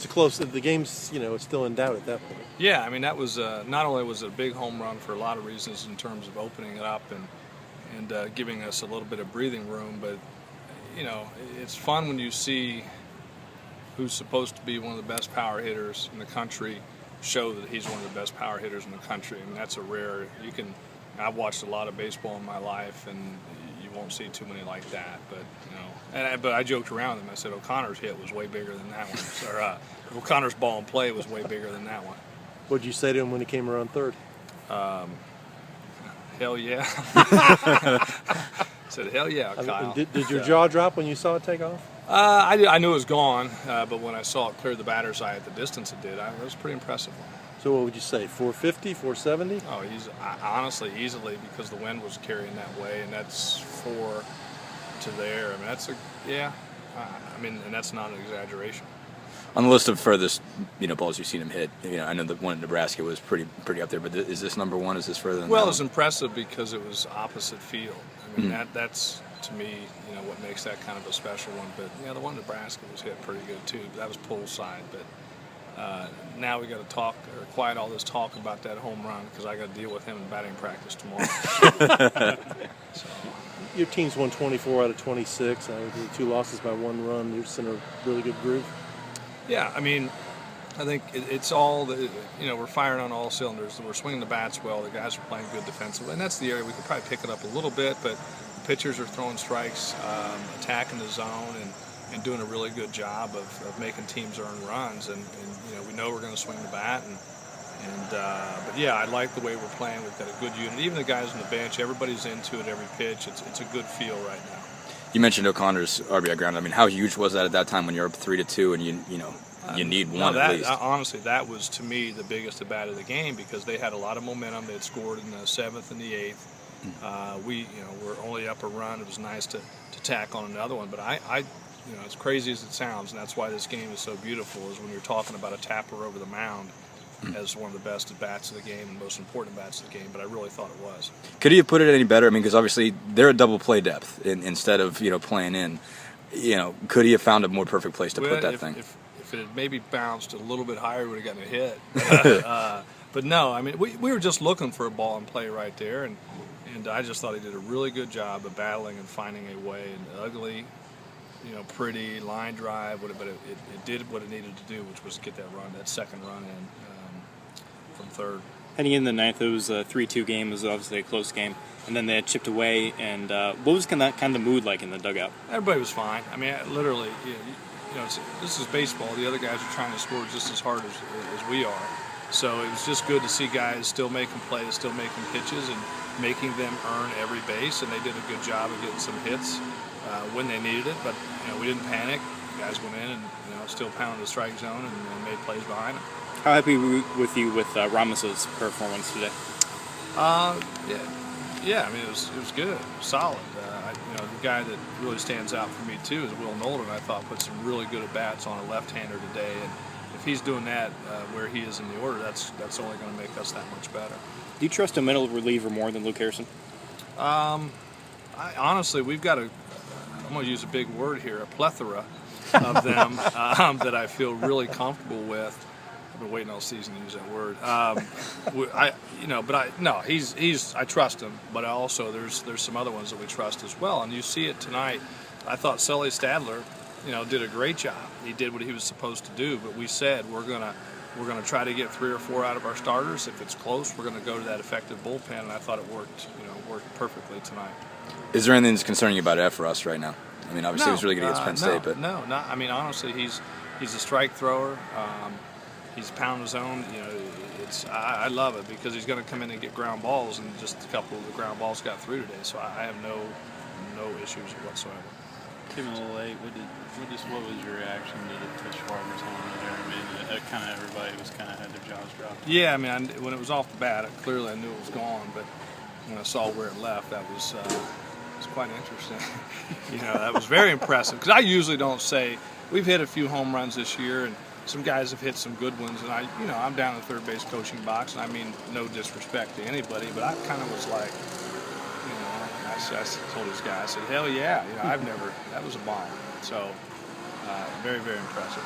was a close. The game's it's still in doubt at that point. Yeah, I mean that was not only was it a big home run for a lot of reasons in terms of opening it up and giving us a little bit of breathing room, but it's fun when you see who's supposed to be one of the best power hitters in the country show that he's one of the best power hitters in the country. I mean that's a rare. I've watched a lot of baseball in my life, and you won't see too many like that. But but I joked around with him. I said O'Connor's hit was way bigger than that one, or O'Connor's ball in play was way bigger than that one. What'd you say to him when he came around third? Hell yeah. Said hell yeah, Kyle. Did your jaw drop when you saw it take off? I knew it was gone, but when I saw it clear the batter's eye at the distance it did, it was pretty impressive. So what would you say, 450, 470? Oh, he's honestly easily, because the wind was carrying that way, and that's 4 to there. I mean, that's and that's not an exaggeration. On the list of furthest, balls you've seen him hit, I know the one in Nebraska was pretty up there, but is this number one? Is this further than that? Well, it's impressive because it was opposite field. I mean, that's to me, what makes that kind of a special one. But the one in Nebraska was hit pretty good too. That was pull side, but. Now we got to quiet all this talk about that home run because I got to deal with him in batting practice tomorrow. So. Your team's won 24 out of 26. The 2 losses by 1 run. You're just in a really good groove. Yeah, I mean, I think it's all we're firing on all cylinders. We're swinging the bats well. The guys are playing good defensively, and that's the area we could probably pick it up a little bit. But the pitchers are throwing strikes, attacking the zone, and doing a really good job of making teams earn runs, and we know we're going to swing the bat, but yeah, I like the way we're playing. We've got a good unit. Even the guys on the bench, everybody's into it every pitch. It's a good feel right now. You mentioned O'Connor's RBI ground. I mean, how huge was that at that time when you're up 3-2 and you need one at least? Honestly, that was to me the biggest at bat of the game because they had a lot of momentum. They had scored in the 7th and the 8th. We were only up a run. It was nice to tack on another one, but I as crazy as it sounds, and that's why this game is so beautiful, is when you're talking about a tapper over the mound as one of the best at-bats of the game and most important at-bats of the game, but I really thought it was. Could he have put it any better? I mean, because obviously they're a double play depth instead of, playing in. Could he have found a more perfect place to put that thing? If it had maybe bounced a little bit higher, we would have gotten a hit. But no, I mean, we were just looking for a ball and play right there, and I just thought he did a really good job of battling and finding a way, and ugly, pretty line drive, but it did what it needed to do, which was get that second run in from third. Heading in the 9th, it was a 3-2 game. It was obviously a close game, and then they had chipped away. And what was kind of the mood like in the dugout? Everybody was fine. I mean, literally, this is baseball. The other guys are trying to score just as hard as we are. So it was just good to see guys still making plays, still making pitches, and making them earn every base. And they did a good job of getting some hits when they needed it. But we didn't panic. The guys went in and still pounded the strike zone and made plays behind them. How happy with you with Ramos's performance today? Yeah. I mean, it was good, it was solid. The guy that really stands out for me too is Will Nolan. I thought put some really good at bats on a left-hander today, and if he's doing that where he is in the order, that's only going to make us that much better. Do you trust a middle reliever more than Luke Harrison? Honestly, we've got I'm going to use a big word here, a plethora of them that I feel really comfortable with. I've been waiting all season to use that word. I trust him, but there's some other ones that we trust as well. And you see it tonight. I thought Sully Stadler, did a great job. He did what he was supposed to do. But we said we're gonna try to get 3 or 4 out of our starters. If it's close, we're gonna go to that effective bullpen. And I thought it worked perfectly tonight. Is there anything that's concerning you about Efros right now? I mean, obviously he was really good against Penn State, but no. I mean, honestly, he's a strike thrower. He's pounding his own. I love it because he's going to come in and get ground balls, and just a couple of the ground balls got through today. So I have no issues whatsoever. Came a little late. What was your reaction to the Schwarber's home run there? I mean, kind of everybody was kind of had their jaws dropped. Yeah, I mean, when it was off the bat, clearly I knew it was gone, but when I saw where it left, that was quite interesting. That was very impressive because I usually don't say we've hit a few home runs this year and some guys have hit some good ones, and I'm down in the third base coaching box, and I mean no disrespect to anybody, but I kind of was like, I told this guy, I said, hell yeah, that was a bomb. So very, very impressive.